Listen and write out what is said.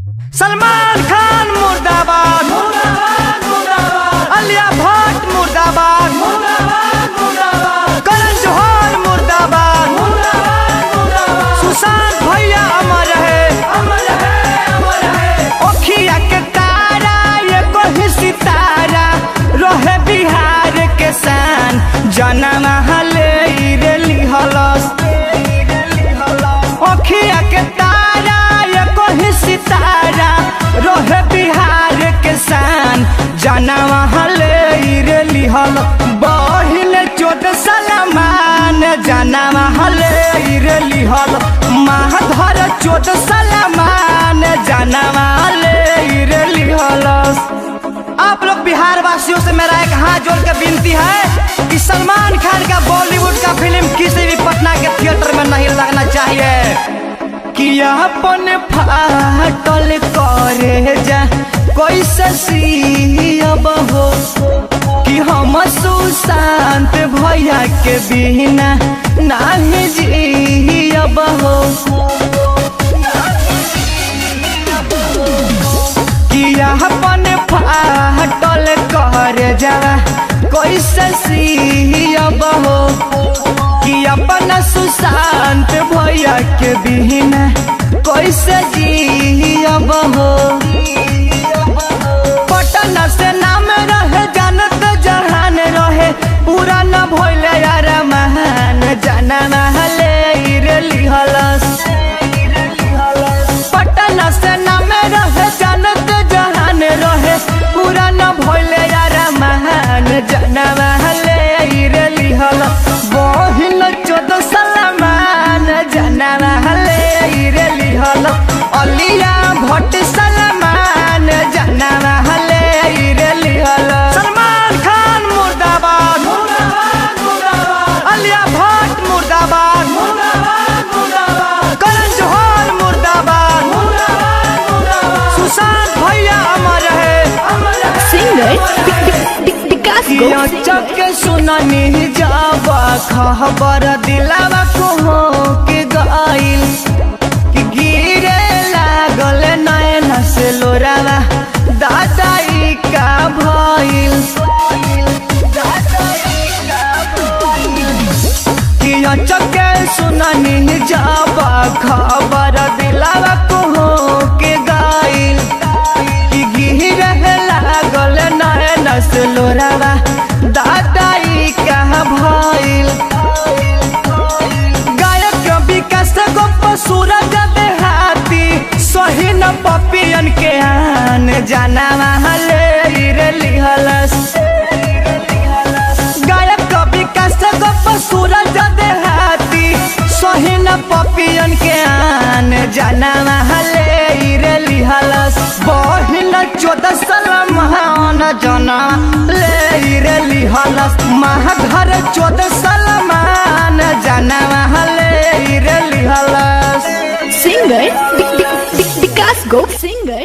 सलमान खान मुर्दाबाद मुर्दाबाद मुर्दाबाद, आलिया भट्ट मुर्दाबाद मुर्दाबाद मुर्दाबाद, करण जौहर मुर्दाबाद मुर्दाबाद मुर्दाबाद, सुशांत भैया अमर है अमर है अमर है। ओखिया के तारा ये कोई सितारा रहे बिहार के शान, जनम हले रेली हलस। ओखिया के तारा ये कोई सितारा रहे बिहार के शान, जनम हले रेली हल। बहिन चोट सलमान जनम हले रेली हल, माधर चोट सलमान जनम हले रेली हलस। आप लोग बिहार वासियों से मेरा एक हाथ जोड़ के विनती है कि सलमान खान का बॉलीवुड का फिल्म किसी भी पटना के थिएटर में नहीं लगना चाहिए। कि अपन फाटल करे जा कैसे सियब हो, कि हम सुशांत भैया के बिना नहीं जियब हो। कि अपन फाटल करे जा कैसे सियब हो, कि अपना सुशांत भैया के बिना कैसे जियब हो। पटना से नाम रहे जानत जहान रहे, पूरा न भइले यार महान, जनम हले रेली हलस। पटना से नाम रहे जानत जहान रहे, पूरा न भइले यार महान, जनम हले रेली हलस। बहिन चोद सलमान जनम हले रेली हल, आलिया भट्ट सलमान जनम हले रेली हल। सलमान खान मुर्दाबाद मुर्दाबाद मुर्दाबाद, आलिया भट्ट मुर्दाबाद मुर्दाबाद मुर्दाबाद, करण जौहर मुर्दाबाद मुर्दाबाद मुर्दाबाद, सुशांत भैया अमर है अमर है। चक्के सुननी जावा खबर दिलावा को के गइल, कि गिरे लागल नैन से लोरावा दादाई का भइल। कि चक्के सुननी जावा खबर दिलावा को के गइल, कि गिरे लागल नैन से लोरावा दादाई का भइल। गायक विकास गोप सूरज देहाती सही न पपियन के आन, जनम हले रेली हलस। गायक विकास गोप सूरज देहाती सही न पपियन के आन, जनम हले रेली हलस। बहिन चोद सलमान जनम ले रेली हलस, महाधर चोद सलमान जनम हले रेली हलस। Singer Vikas Go singer